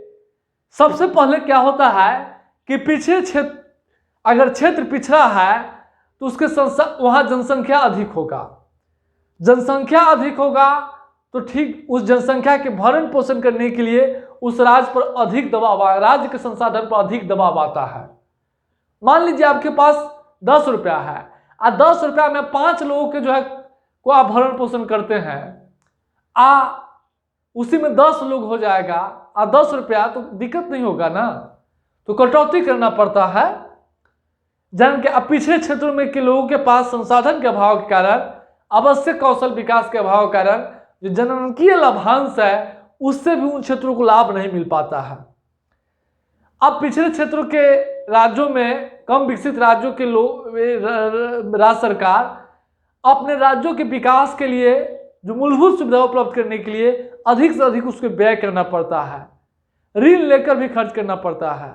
सबसे पहले क्या होता है कि पिछड़े क्षेत्र, अगर क्षेत्र पिछड़ा है तो उसके वहां जनसंख्या अधिक होगा। जनसंख्या अधिक होगा तो ठीक उस जनसंख्या के भरण पोषण करने के लिए उस राज्य पर अधिक दबाव आएगा, राज्य के संसाधन पर अधिक दबाव आता है। मान लीजिए आपके पास 10 रुपया है और 10 रुपया में 5 लोगों के जो है को आप भरण पोषण करते हैं, उसी में 10 लोग हो जाएगा और 10 रुपया, तो दिक्कत नहीं होगा ना, तो कटौती करना पड़ता है। जन के अब पिछड़े क्षेत्रों में के लोगों के पास संसाधन के अभाव के कारण, आवश्यक कौशल विकास के अभाव के कारण जो जननांकीय लाभांश है उससे भी उन क्षेत्रों को लाभ नहीं मिल पाता है। अब पिछड़े क्षेत्रों के राज्यों में, कम विकसित राज्यों के लोग, राज्य सरकार अपने राज्यों के विकास के लिए जो मूलभूत सुविधा उपलब्ध करने के लिए अधिक से अधिक उसको व्यय करना पड़ता है, ऋण लेकर भी खर्च करना पड़ता है।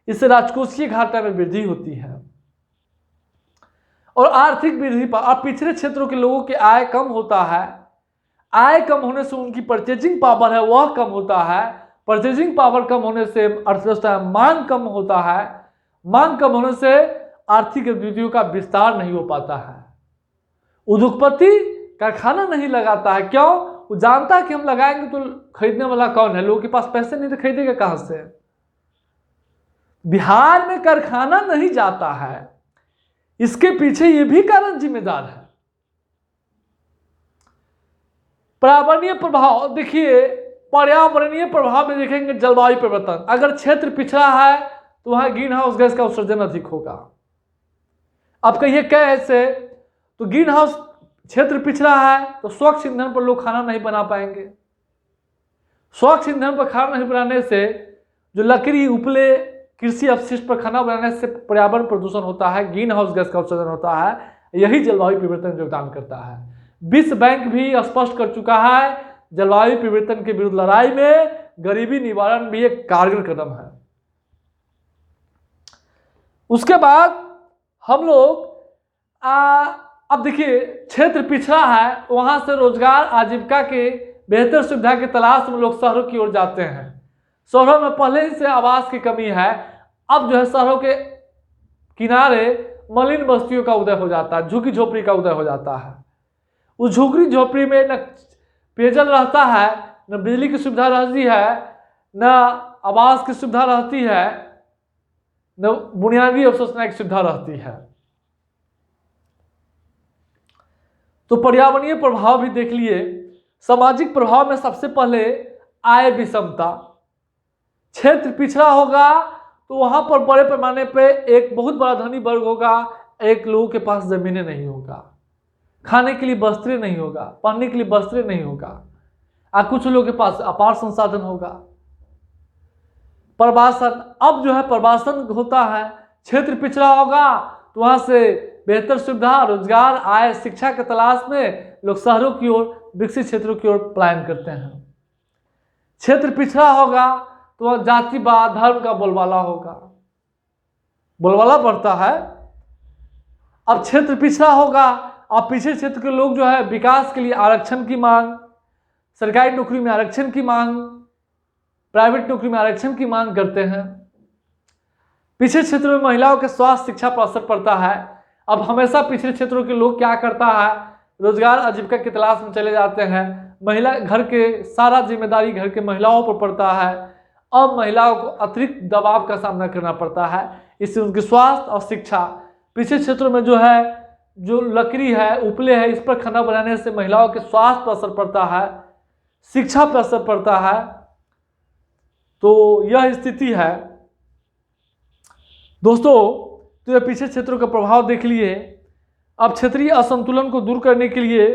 इससे राजकोषीय घाटा में वृद्धि होती है और आर्थिक वृद्धि पर। अब पिछड़े क्षेत्रों के लोगों की आय कम होता है, आय कम होने से उनकी परचेजिंग पावर है वह कम होता है, परचेजिंग पावर कम होने से अर्थव्यवस्था में मांग कम होता है, मांग कम होने से आर्थिक गतिविधियों का विस्तार नहीं हो पाता है। उद्योगपति कारखाना नहीं लगाता है, क्यों? वो जानता है कि हम लगाएंगे तो खरीदने वाला कौन है, लोगों के पास पैसे नहीं तो खरीदेगा कहां से। बिहार में कारखाना नहीं जाता है, इसके पीछे ये भी कारण जिम्मेदार है। पर्यावरणीय प्रभाव, देखिए पर्यावरणीय प्रभाव में देखेंगे जलवायु परिवर्तन। अगर क्षेत्र पिछड़ा है तो वहां ग्रीन हाउस गैस का उत्सर्जन अधिक होगा। अब कहिए कैसे? तो ग्रीन हाउस क्षेत्र पिछड़ा है तो स्वच्छ ईंधन पर लोग खाना नहीं बना पाएंगे। स्वच्छ ईंधन पर खाना नहीं बनाने से जो लकड़ी, उपले, कृषि अपशिष्ट पर खाना बनाने से पर्यावरण प्रदूषण होता है, ग्रीन हाउस गैस का उत्सर्जन होता है। यही जलवायु परिवर्तन योगदान करता है। विश्व बैंक भी स्पष्ट कर चुका है, जलवायु परिवर्तन के विरुद्ध लड़ाई में गरीबी निवारण भी एक कारगर कदम है। उसके बाद हम लोग अब देखिए क्षेत्र पिछड़ा है, वहां से रोजगार आजीविका के बेहतर सुविधा की तलाश में लोग शहरों की ओर जाते हैं। शहरों में पहले ही से आवास की कमी है, अब जो है शहरों के किनारे मलिन बस्तियों का उदय हो जाता है, झुग्गी झोपड़ी का उदय हो जाता है। उस झुग्गी झोपड़ी में न पेयजल रहता है, न बिजली की सुविधा रहती है, न आवास की सुविधा रहती है, न बुनियादी अवसंरचना की सुविधा रहती है। तो पर्यावरणीय प्रभाव भी देख लिए। सामाजिक प्रभाव में सबसे पहले आय विषमता। क्षेत्र पिछड़ा होगा तो वहां पर बड़े पैमाने पे एक बहुत बड़ा धनी वर्ग होगा, एक लोगों के पास जमीनें नहीं होगा, खाने के लिए वस्त्र नहीं होगा, पहनने के लिए वस्त्र नहीं होगा, और कुछ लोगों के पास अपार संसाधन होगा। प्रवासन, अब जो है प्रवासन होता है, क्षेत्र पिछड़ा होगा तो वहां से बेहतर सुविधा, रोजगार, आय, शिक्षा के तलाश में लोग शहरों की ओर, विकसित क्षेत्रों की ओर पलायन करते हैं। क्षेत्र पिछड़ा होगा तो वह जातिवाद, धर्म का बोलबाला होगा, बोलबाला बढ़ता है। अब क्षेत्र पिछड़ा होगा, अब पिछड़े क्षेत्र के लोग जो है विकास के लिए आरक्षण की मांग, सरकारी नौकरी में आरक्षण की मांग, प्राइवेट नौकरी में आरक्षण की मांग करते हैं। पिछड़े क्षेत्रों में महिलाओं के स्वास्थ्य, शिक्षा पर असर पड़ता है। अब हमेशा पिछड़े क्षेत्रों के लोग क्या करता है, रोजगार आजीविका की तलाश में चले जाते हैं। महिला घर के सारा जिम्मेदारी घर के महिलाओं पर पड़ता है। अब महिलाओं को अतिरिक्त दबाव का सामना करना पड़ता है, इससे उनकी स्वास्थ्य और शिक्षा, पिछड़े क्षेत्रों में जो है जो लकड़ी है, उपले है, इस पर खाना बनाने से महिलाओं के स्वास्थ्य पर असर पड़ता है, शिक्षा पर असर पड़ता है। तो यह स्थिति है दोस्तों। तो यह पिछड़े क्षेत्रों का प्रभाव देख लिए। अब क्षेत्रीय असंतुलन को दूर करने के लिए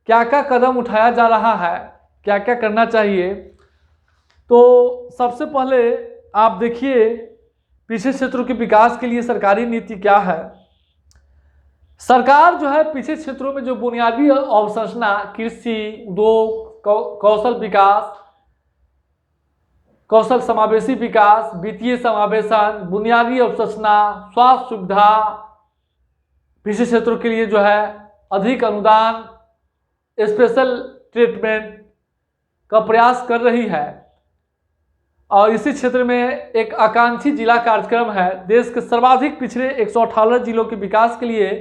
क्या क्या कदम उठाया जा रहा है, क्या क्या करना चाहिए। तो सबसे पहले आप देखिए पिछड़े क्षेत्रों के विकास के लिए सरकारी नीति क्या है। सरकार जो है पिछड़े क्षेत्रों में जो बुनियादी अवसंरचना, कृषि, उद्योग, कौशल विकास, कौशल समावेशी विकास, वित्तीय समावेशन, बुनियादी अवसंरचना, स्वास्थ्य सुविधा, पिछड़े क्षेत्रों के लिए जो है अधिक अनुदान, स्पेशल ट्रीटमेंट का प्रयास कर रही है। और इसी क्षेत्र में एक आकांक्षी जिला कार्यक्रम है। देश के सर्वाधिक पिछड़े 118 जिलों के विकास के लिए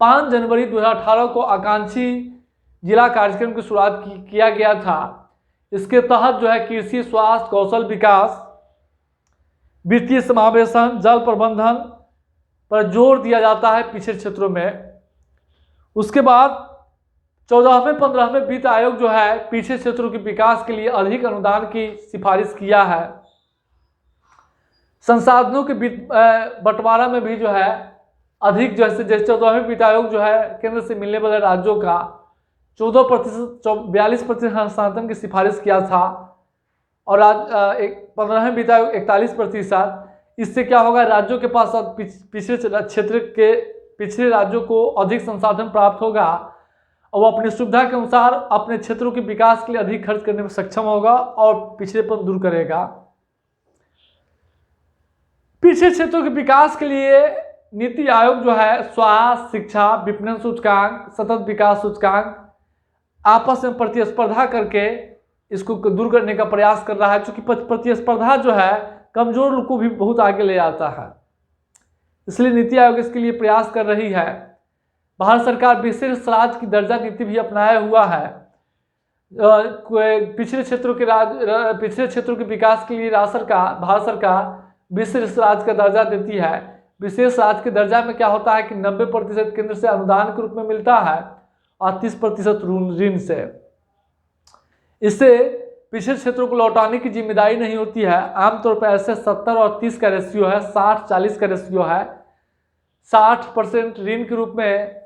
5 जनवरी 2018 को आकांक्षी जिला कार्यक्रम की शुरुआत किया गया था। इसके तहत जो है कृषि, स्वास्थ्य, कौशल विकास, वित्तीय समावेशन, जल प्रबंधन पर जोर दिया जाता है पिछड़े क्षेत्रों में। उसके बाद 14वें 15वें वित्त आयोग जो है पिछड़े क्षेत्रों के विकास के लिए अधिक अनुदान की सिफारिश किया है। संसाधनों के बंटवारा में भी जो है अधिक, जैसे 14वें वित्त आयोग जो है केंद्र से मिलने वाले राज्यों का 42% हस्तांतरण की सिफारिश किया था, और 15वें वित्त आयोग 41%। इससे क्या होगा, राज्यों के पास पिछड़े क्षेत्र के पिछड़े राज्यों को अधिक संसाधन प्राप्त होगा और वो अपनी सुविधा के अनुसार अपने क्षेत्रों के विकास के लिए अधिक खर्च करने में सक्षम होगा और पिछड़ेपन दूर करेगा। पिछड़े क्षेत्रों के विकास के लिए नीति आयोग जो है स्वास्थ्य, शिक्षा, विपणन सूचकांक, सतत विकास सूचकांक आपस में प्रतिस्पर्धा करके इसको दूर करने का प्रयास कर रहा है, क्योंकि प्रतिस्पर्धा जो है कमजोर लोग को भी बहुत आगे ले जाता है। इसलिए नीति आयोग इसके लिए प्रयास कर रही है। भारत सरकार विशेष राज्य की दर्जा नीति भी अपनाया हुआ है। पिछड़े क्षेत्रों के विकास के लिए भारत सरकार विशेष राज्य का दर्जा देती है। विशेष राज्य के दर्जा में क्या होता है कि 90% केंद्र से अनुदान के रूप में मिलता है और 30% ऋण से। इससे पिछड़े क्षेत्रों को लौटाने की जिम्मेदारी नहीं होती है। आमतौर पर ऐसे 70 और 30 का रेशियो है, 60-40 का रेशियो है। 60% ऋण के रूप में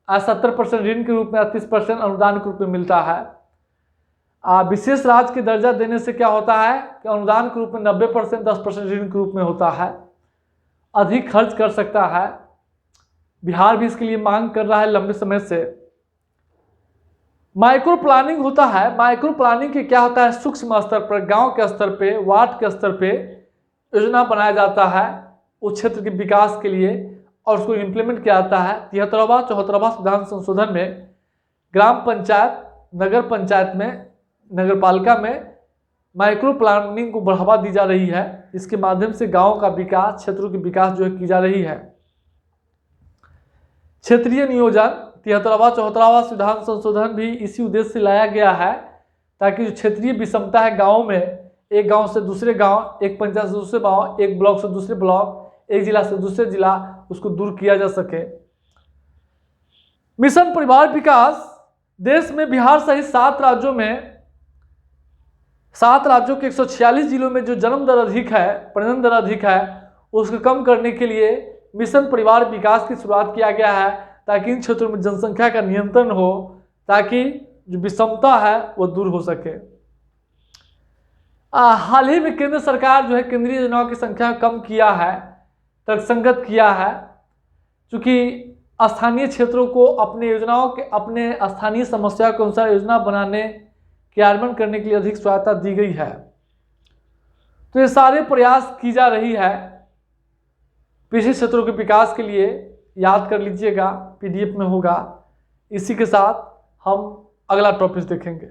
70% ऋण के रूप में 30% अनुदान के रूप में मिलता है। विशेष राज्य के दर्जा देने से क्या होता है कि अनुदान के रूप में 90%, 10% ऋण के रूप में होता है। अधिक खर्च कर सकता है। बिहार भी इसके लिए मांग कर रहा है लंबे समय से। माइक्रो प्लानिंग होता है। माइक्रो प्लानिंग के क्या होता है, सूक्ष्म स्तर पर, गांव के स्तर पे, वार्ड के स्तर पे योजना बनाया जाता है उस क्षेत्र के विकास के लिए और उसको इम्प्लीमेंट किया जाता है। 73वां 74वां संविधान संशोधन में ग्राम पंचायत, नगर पंचायत में, नगर पालिका में माइक्रो प्लानिंग को बढ़ावा दी जा रही है। इसके माध्यम से गांव का विकास, क्षेत्रों की विकास जो है की जा रही है। क्षेत्रीय नियोजन 73वां 74वां संविधान संशोधन भी इसी उद्देश्य से लाया गया है ताकि जो क्षेत्रीय विषमता है गाँव में, एक गांव से दूसरे गांव, एक पंचायत से दूसरे गांव, एक ब्लॉक से दूसरे ब्लॉक, एक जिला से दूसरे जिला, उसको दूर किया जा सके। मिशन परिवार विकास देश में बिहार सहित 7 राज्यों के 146 जिलों में जो जन्म दर अधिक है, प्रजनन दर अधिक है, उसको कम करने के लिए मिशन परिवार विकास की शुरुआत किया गया है ताकि इन क्षेत्रों में जनसंख्या का नियंत्रण हो, ताकि जो विषमता है वो दूर हो सके। हाल ही में केंद्र सरकार जो है केंद्रीय योजनाओं की संख्या कम किया है, तर्कसंगत किया है, क्योंकि स्थानीय क्षेत्रों को अपने योजनाओं के, अपने स्थानीय समस्या के अनुसार योजना बनाने, क्रियान्वयन करने के लिए अधिक सहायता दी गई है। तो ये सारे प्रयास की जा रही है पिछड़े क्षेत्रों के विकास के लिए। याद कर लीजिएगा, PDF में होगा। इसी के साथ हम अगला टॉपिक देखेंगे।